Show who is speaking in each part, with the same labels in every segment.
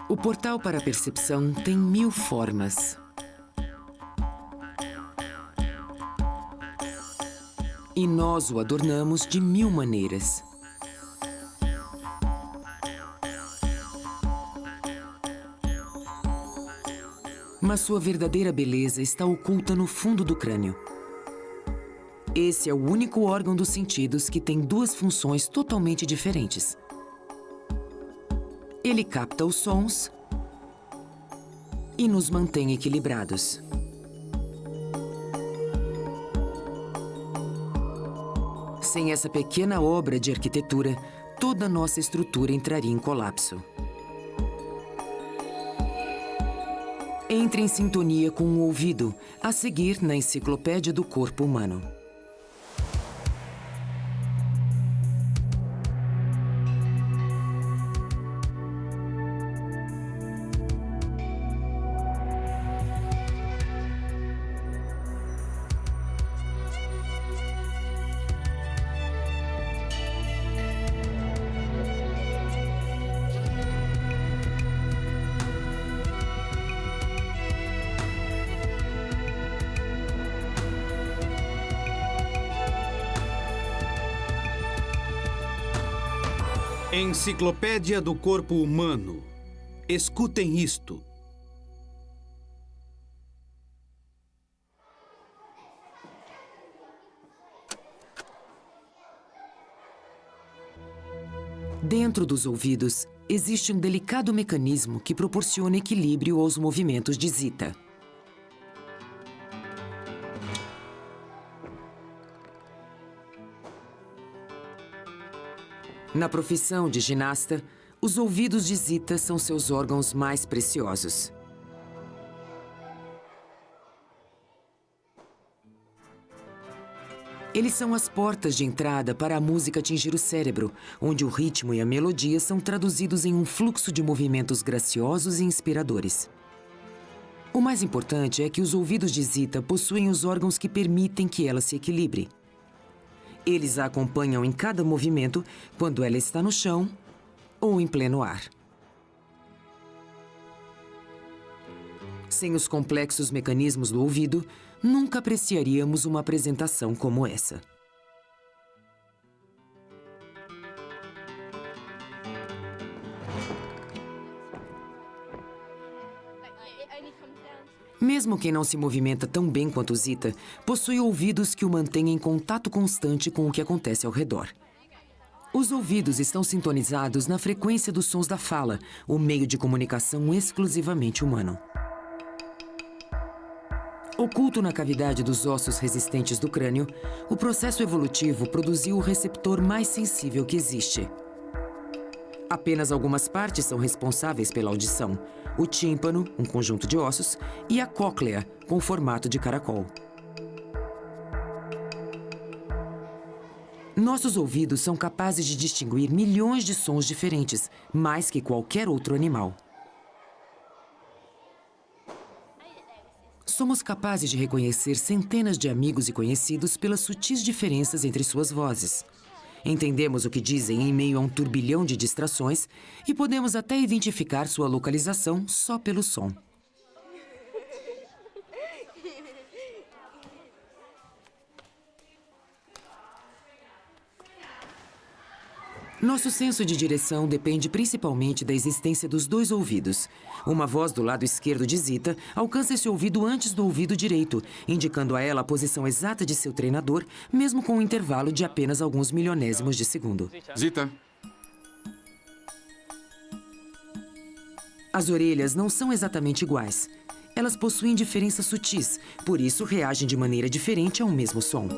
Speaker 1: O portal para a percepção tem 1000 formas. E nós o adornamos de 1000 maneiras. Mas sua verdadeira beleza está oculta no fundo do crânio. Esse é o único órgão dos sentidos que tem 2 funções totalmente diferentes. Ele capta os sons e nos mantém equilibrados. Sem essa pequena obra de arquitetura, toda a nossa estrutura entraria em colapso. Entre em sintonia com o ouvido, a seguir na Enciclopédia do Corpo Humano.
Speaker 2: Enciclopédia do Corpo Humano. Escutem isto.
Speaker 1: Dentro dos ouvidos, existe um delicado mecanismo que proporciona equilíbrio aos movimentos de Zita. Na profissão de ginasta, os ouvidos de Zita são seus órgãos mais preciosos. Eles são as portas de entrada para a música atingir o cérebro, onde o ritmo e a melodia são traduzidos em um fluxo de movimentos graciosos e inspiradores. O mais importante é que os ouvidos de Zita possuem os órgãos que permitem que ela se equilibre. Eles a acompanham em cada movimento, quando ela está no chão ou em pleno ar. Sem os complexos mecanismos do ouvido, nunca apreciaríamos uma apresentação como essa. Mesmo quem não se movimenta tão bem quanto Zita, possui ouvidos que o mantêm em contato constante com o que acontece ao redor. Os ouvidos estão sintonizados na frequência dos sons da fala, o meio de comunicação exclusivamente humano. Oculto na cavidade dos ossos resistentes do crânio, o processo evolutivo produziu o receptor mais sensível que existe. Apenas algumas partes são responsáveis pela audição: o tímpano, um conjunto de ossos, e a cóclea, com formato de caracol. Nossos ouvidos são capazes de distinguir milhões de sons diferentes, mais que qualquer outro animal. Somos capazes de reconhecer centenas de amigos e conhecidos pelas sutis diferenças entre suas vozes. Entendemos o que dizem em meio a um turbilhão de distrações e podemos até identificar sua localização só pelo som. Nosso senso de direção depende principalmente da existência dos 2 ouvidos. Uma voz do lado esquerdo de Zita alcança esse ouvido antes do ouvido direito, indicando a ela a posição exata de seu treinador, mesmo com um intervalo de apenas alguns milionésimos de segundo.
Speaker 3: Zita.
Speaker 1: As orelhas não são exatamente iguais. Elas possuem diferenças sutis, por isso reagem de maneira diferente a um mesmo som.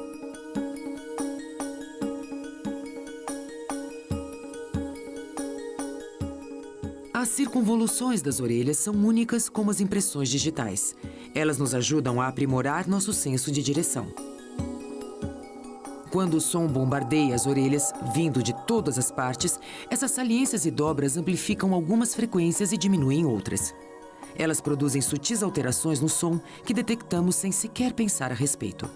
Speaker 1: As circunvoluções das orelhas são únicas como as impressões digitais. Elas nos ajudam a aprimorar nosso senso de direção. Quando o som bombardeia as orelhas, vindo de todas as partes, essas saliências e dobras amplificam algumas frequências e diminuem outras. Elas produzem sutis alterações no som que detectamos sem sequer pensar a respeito.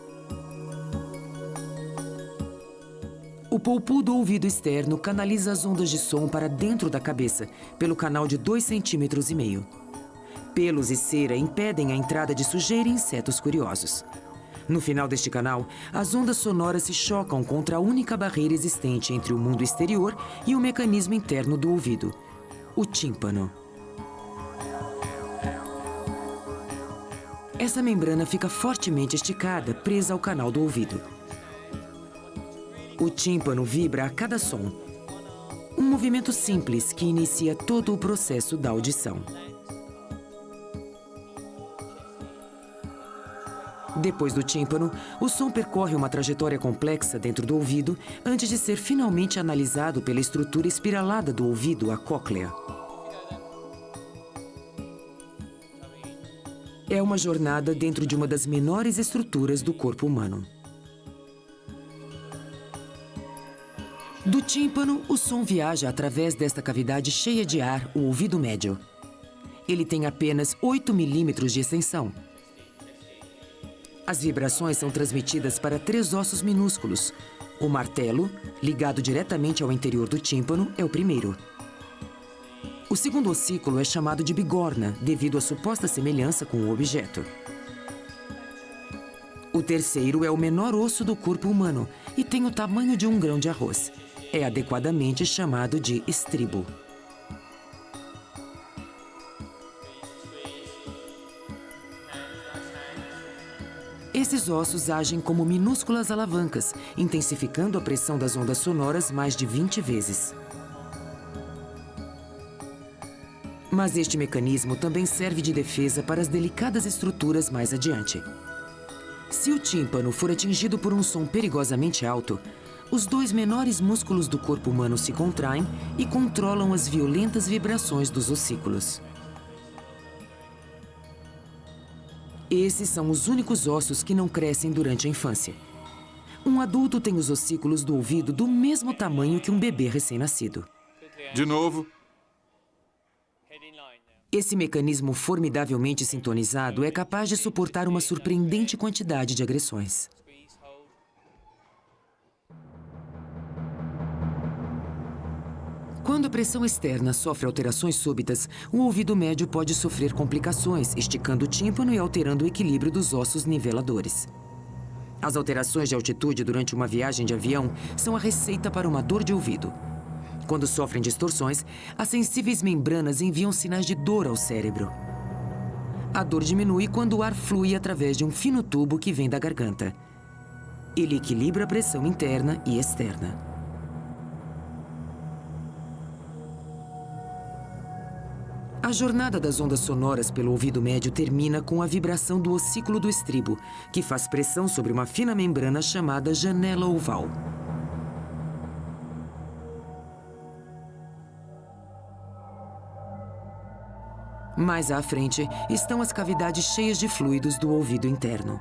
Speaker 1: O polpu do ouvido externo canaliza as ondas de som para dentro da cabeça, pelo canal de 2,5 cm. Pelos e cera impedem a entrada de sujeira e insetos curiosos. No final deste canal, as ondas sonoras se chocam contra a única barreira existente entre o mundo exterior e o mecanismo interno do ouvido, o tímpano. Essa membrana fica fortemente esticada, presa ao canal do ouvido. O tímpano vibra a cada som. Um movimento simples que inicia todo o processo da audição. Depois do tímpano, o som percorre uma trajetória complexa dentro do ouvido antes de ser finalmente analisado pela estrutura espiralada do ouvido, a cóclea. É uma jornada dentro de uma das menores estruturas do corpo humano. Do tímpano, o som viaja através desta cavidade cheia de ar, o ouvido médio. Ele tem apenas 8 milímetros de extensão. As vibrações são transmitidas para 3 ossos minúsculos. O martelo, ligado diretamente ao interior do tímpano, é o primeiro. O segundo ossículo é chamado de bigorna, devido à suposta semelhança com o objeto. O terceiro é o menor osso do corpo humano e tem o tamanho de um grão de arroz. É adequadamente chamado de estribo. Esses ossos agem como minúsculas alavancas, intensificando a pressão das ondas sonoras mais de 20 vezes. Mas este mecanismo também serve de defesa para as delicadas estruturas mais adiante. Se o tímpano for atingido por um som perigosamente alto, os 2 menores músculos do corpo humano se contraem e controlam as violentas vibrações dos ossículos. Esses são os únicos ossos que não crescem durante a infância. Um adulto tem os ossículos do ouvido do mesmo tamanho que um bebê recém-nascido.
Speaker 3: De novo.
Speaker 1: Esse mecanismo formidavelmente sintonizado é capaz de suportar uma surpreendente quantidade de agressões. Quando a pressão externa sofre alterações súbitas, o ouvido médio pode sofrer complicações, esticando o tímpano e alterando o equilíbrio dos ossos niveladores. As alterações de altitude durante uma viagem de avião são a receita para uma dor de ouvido. Quando sofrem distorções, as sensíveis membranas enviam sinais de dor ao cérebro. A dor diminui quando o ar flui através de um fino tubo que vem da garganta. Ele equilibra a pressão interna e externa. A jornada das ondas sonoras pelo ouvido médio termina com a vibração do ossículo do estribo, que faz pressão sobre uma fina membrana chamada janela oval. Mais à frente estão as cavidades cheias de fluidos do ouvido interno.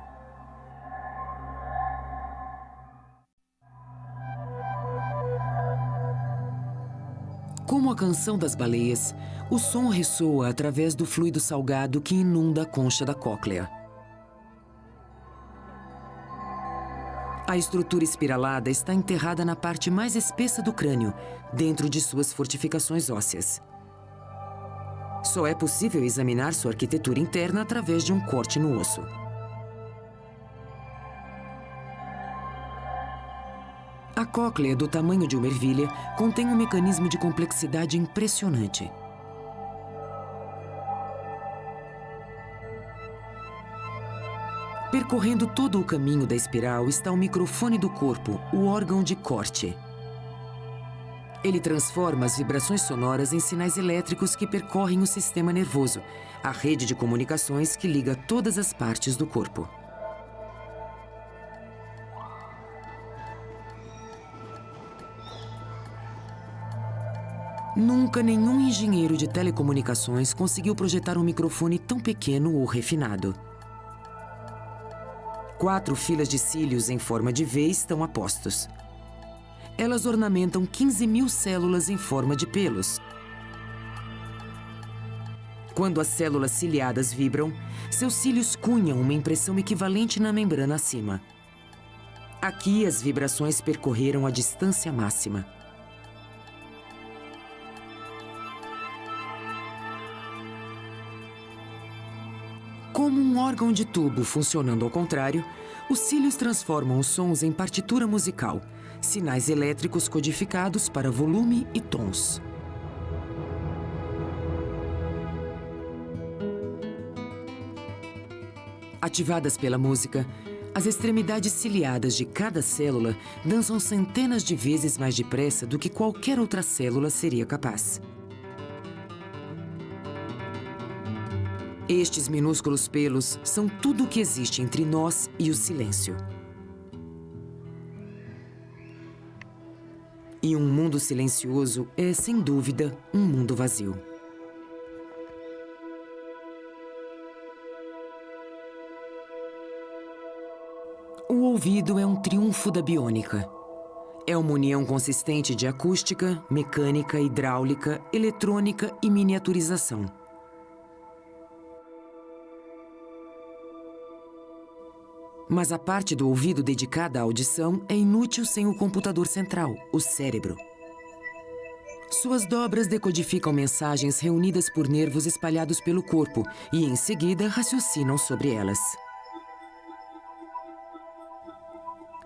Speaker 1: Como a canção das baleias, o som ressoa através do fluido salgado que inunda a concha da cóclea. A estrutura espiralada está enterrada na parte mais espessa do crânio, dentro de suas fortificações ósseas. Só é possível examinar sua arquitetura interna através de um corte no osso. A cóclea, do tamanho de uma ervilha, contém um mecanismo de complexidade impressionante. Percorrendo todo o caminho da espiral está o microfone do corpo, o órgão de corte. Ele transforma as vibrações sonoras em sinais elétricos que percorrem o sistema nervoso, a rede de comunicações que liga todas as partes do corpo. Nunca nenhum engenheiro de telecomunicações conseguiu projetar um microfone tão pequeno ou refinado. 4 filas de cílios em forma de V estão a postos. Elas ornamentam 15.000 células em forma de pelos. Quando as células ciliadas vibram, seus cílios cunham uma impressão equivalente na membrana acima. Aqui, as vibrações percorreram a distância máxima. Como um órgão de tubo funcionando ao contrário, os cílios transformam os sons em partitura musical, sinais elétricos codificados para volume e tons. Ativadas pela música, as extremidades ciliadas de cada célula dançam centenas de vezes mais depressa do que qualquer outra célula seria capaz. Estes minúsculos pelos são tudo o que existe entre nós e o silêncio. E um mundo silencioso é, sem dúvida, um mundo vazio. O ouvido é um triunfo da biônica. É uma união consistente de acústica, mecânica, hidráulica, eletrônica e miniaturização. Mas a parte do ouvido dedicada à audição é inútil sem o computador central, o cérebro. Suas dobras decodificam mensagens reunidas por nervos espalhados pelo corpo e, em seguida, raciocinam sobre elas.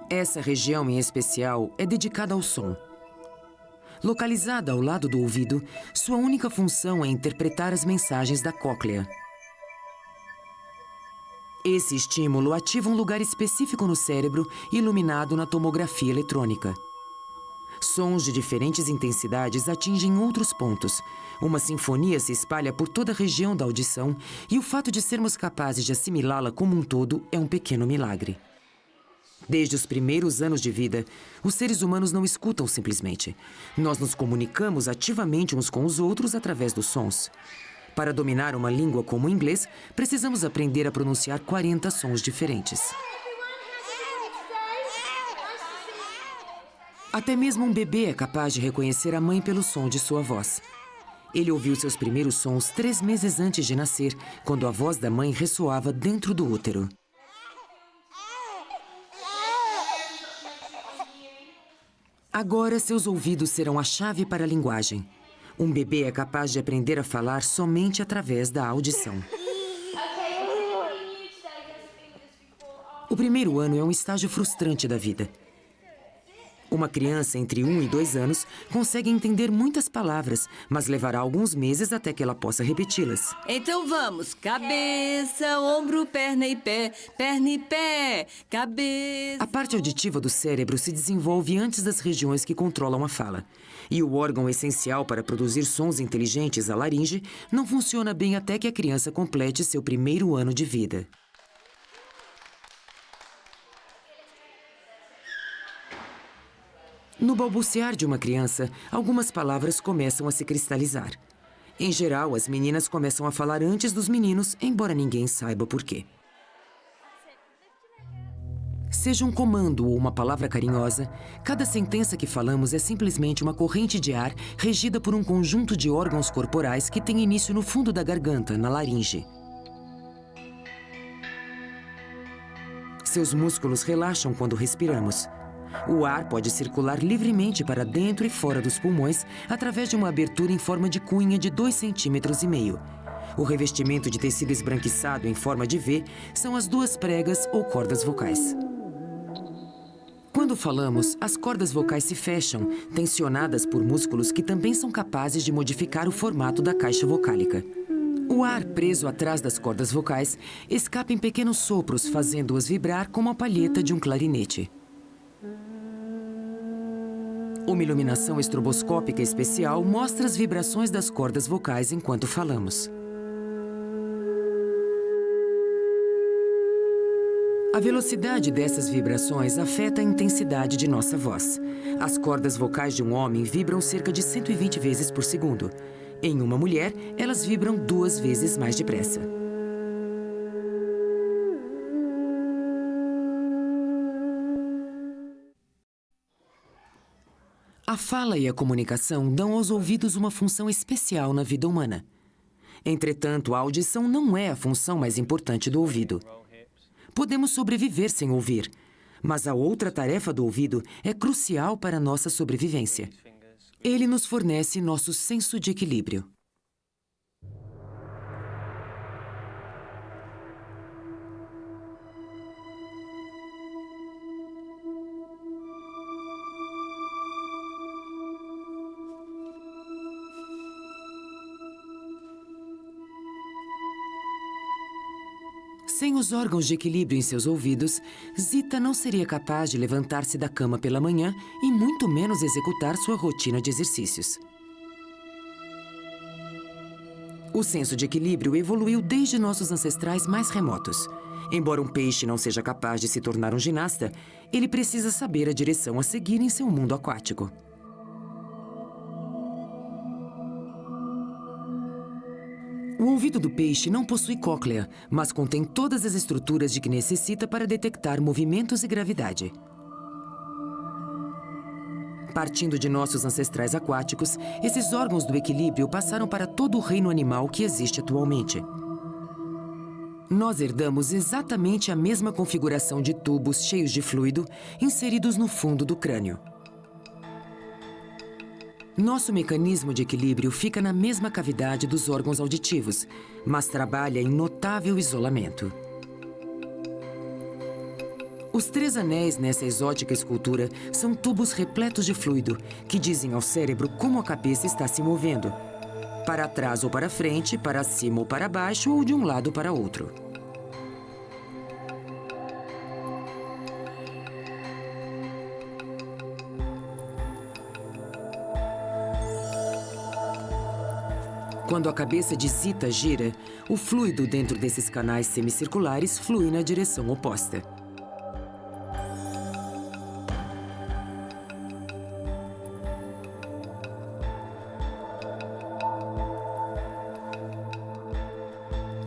Speaker 1: Essa região, em especial, é dedicada ao som. Localizada ao lado do ouvido, sua única função é interpretar as mensagens da cóclea. Esse estímulo ativa um lugar específico no cérebro, iluminado na tomografia eletrônica. Sons de diferentes intensidades atingem outros pontos. Uma sinfonia se espalha por toda a região da audição e o fato de sermos capazes de assimilá-la como um todo é um pequeno milagre. Desde os primeiros anos de vida, os seres humanos não escutam simplesmente. Nós nos comunicamos ativamente uns com os outros através dos sons. Para dominar uma língua como o inglês, precisamos aprender a pronunciar 40 sons diferentes. Até mesmo um bebê é capaz de reconhecer a mãe pelo som de sua voz. Ele ouviu seus primeiros sons 3 meses antes de nascer, quando a voz da mãe ressoava dentro do útero. Agora, seus ouvidos serão a chave para a linguagem. Um bebê é capaz de aprender a falar somente através da audição. O primeiro ano é um estágio frustrante da vida. Uma criança entre 1 e 2 anos consegue entender muitas palavras, mas levará alguns meses até que ela possa repeti-las.
Speaker 3: Então vamos. Cabeça, ombro, perna e pé, cabeça...
Speaker 1: A parte auditiva do cérebro se desenvolve antes das regiões que controlam a fala. E o órgão essencial para produzir sons inteligentes, a laringe, não funciona bem até que a criança complete seu primeiro ano de vida. No balbuciar de uma criança, algumas palavras começam a se cristalizar. Em geral, as meninas começam a falar antes dos meninos, embora ninguém saiba por quê. Seja um comando ou uma palavra carinhosa, cada sentença que falamos é simplesmente uma corrente de ar regida por um conjunto de órgãos corporais que tem início no fundo da garganta, na laringe. Seus músculos relaxam quando respiramos. O ar pode circular livremente para dentro e fora dos pulmões através de uma abertura em forma de cunha de 2,5 cm. O revestimento de tecido esbranquiçado em forma de V são as 2 pregas ou cordas vocais. Quando falamos, as cordas vocais se fecham, tensionadas por músculos que também são capazes de modificar o formato da caixa vocálica. O ar preso atrás das cordas vocais escapa em pequenos sopros, fazendo-as vibrar como a palheta de um clarinete. Uma iluminação estroboscópica especial mostra as vibrações das cordas vocais enquanto falamos. A velocidade dessas vibrações afeta a intensidade de nossa voz. As cordas vocais de um homem vibram cerca de 120 vezes por segundo. Em uma mulher, elas vibram 2 vezes mais depressa. A fala e a comunicação dão aos ouvidos uma função especial na vida humana. Entretanto, a audição não é a função mais importante do ouvido. Podemos sobreviver sem ouvir. Mas a outra tarefa do ouvido é crucial para a nossa sobrevivência. Ele nos fornece nosso senso de equilíbrio. Sem os órgãos de equilíbrio em seus ouvidos, Zita não seria capaz de levantar-se da cama pela manhã e muito menos executar sua rotina de exercícios. O senso de equilíbrio evoluiu desde nossos ancestrais mais remotos. Embora um peixe não seja capaz de se tornar um ginasta, ele precisa saber a direção a seguir em seu mundo aquático. O ouvido do peixe não possui cóclea, mas contém todas as estruturas de que necessita para detectar movimentos e gravidade. Partindo de nossos ancestrais aquáticos, esses órgãos do equilíbrio passaram para todo o reino animal que existe atualmente. Nós herdamos exatamente a mesma configuração de tubos cheios de fluido inseridos no fundo do crânio. Nosso mecanismo de equilíbrio fica na mesma cavidade dos órgãos auditivos, mas trabalha em notável isolamento. Os 3 anéis nessa exótica escultura são tubos repletos de fluido que dizem ao cérebro como a cabeça está se movendo. Para trás ou para frente, para cima ou para baixo ou de um lado para outro. Quando a cabeça de Zita gira, o fluido dentro desses canais semicirculares flui na direção oposta.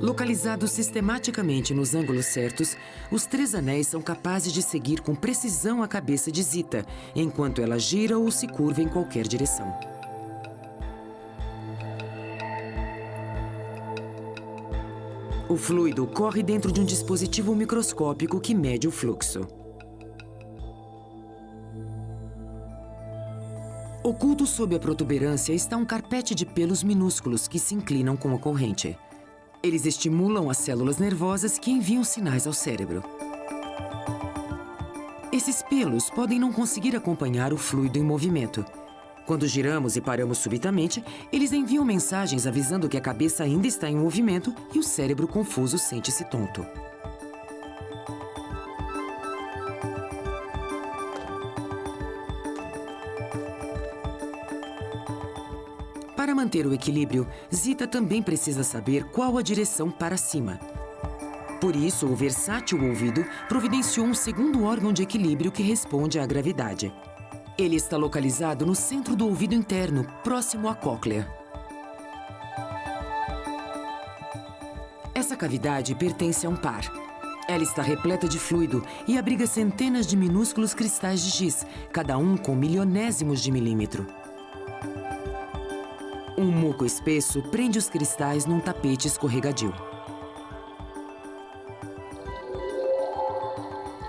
Speaker 1: Localizados sistematicamente nos ângulos certos, os 3 anéis são capazes de seguir com precisão a cabeça de Zita, enquanto ela gira ou se curva em qualquer direção. O fluido corre dentro de um dispositivo microscópico que mede o fluxo. Oculto sob a protuberância está um carpete de pelos minúsculos que se inclinam com a corrente. Eles estimulam as células nervosas que enviam sinais ao cérebro. Esses pelos podem não conseguir acompanhar o fluido em movimento. Quando giramos e paramos subitamente, eles enviam mensagens avisando que a cabeça ainda está em movimento e o cérebro confuso sente-se tonto. Para manter o equilíbrio, Zita também precisa saber qual a direção para cima. Por isso, o versátil ouvido providenciou um segundo órgão de equilíbrio que responde à gravidade. Ele está localizado no centro do ouvido interno, próximo à cóclea. Essa cavidade pertence a um par. Ela está repleta de fluido e abriga centenas de minúsculos cristais de giz, cada um com milionésimos de milímetro. Um muco espesso prende os cristais num tapete escorregadio.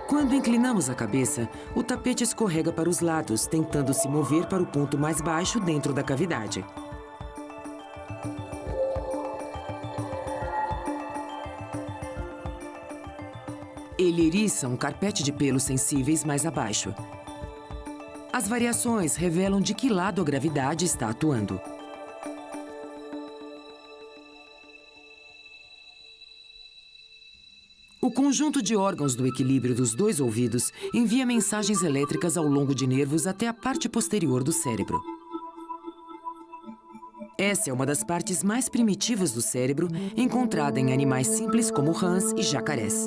Speaker 1: Quando inclinamos a cabeça, o tapete escorrega para os lados, tentando se mover para o ponto mais baixo dentro da cavidade. Ele eriça um carpete de pelos sensíveis mais abaixo. As variações revelam de que lado a gravidade está atuando. O conjunto de órgãos do equilíbrio dos 2 ouvidos envia mensagens elétricas ao longo de nervos até a parte posterior do cérebro. Essa é uma das partes mais primitivas do cérebro, encontrada em animais simples como rãs e jacarés.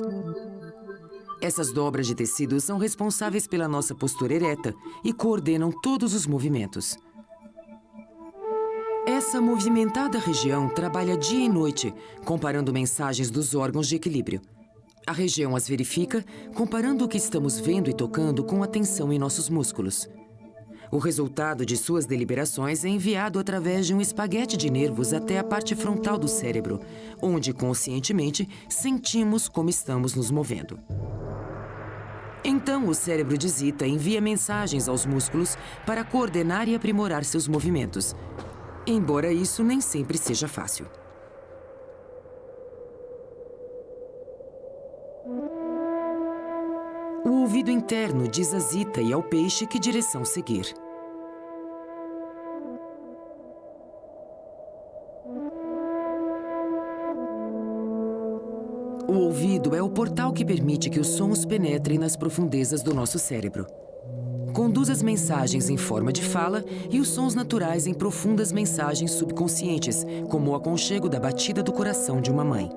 Speaker 1: Essas dobras de tecido são responsáveis pela nossa postura ereta e coordenam todos os movimentos. Essa movimentada região trabalha dia e noite, comparando mensagens dos órgãos de equilíbrio. A região as verifica, comparando o que estamos vendo e tocando com a tensão em nossos músculos. O resultado de suas deliberações é enviado através de um espaguete de nervos até a parte frontal do cérebro, onde, conscientemente, sentimos como estamos nos movendo. Então, o cérebro de Zita envia mensagens aos músculos para coordenar e aprimorar seus movimentos. Embora isso nem sempre seja fácil. O ouvido interno diz a Zita e ao peixe que direção seguir. O ouvido é o portal que permite que os sons penetrem nas profundezas do nosso cérebro. Conduz as mensagens em forma de fala e os sons naturais em profundas mensagens subconscientes, como o aconchego da batida do coração de uma mãe.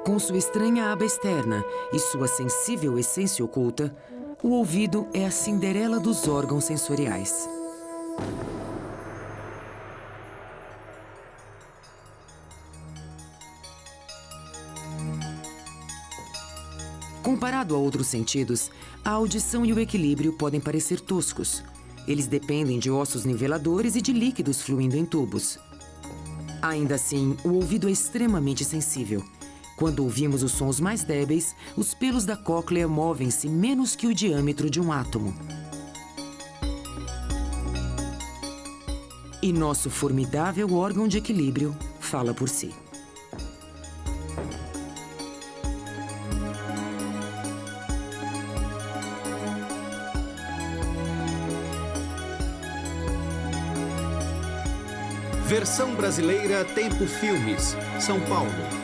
Speaker 1: Com sua estranha aba externa e sua sensível essência oculta, o ouvido é a Cinderela dos órgãos sensoriais. Comparado a outros sentidos, a audição e o equilíbrio podem parecer toscos. Eles dependem de ossos niveladores e de líquidos fluindo em tubos. Ainda assim, o ouvido é extremamente sensível. Quando ouvimos os sons mais débeis, os pelos da cóclea movem-se menos que o diâmetro de um átomo. E nosso formidável órgão de equilíbrio fala por si.
Speaker 2: Versão brasileira Tempo Filmes, São Paulo.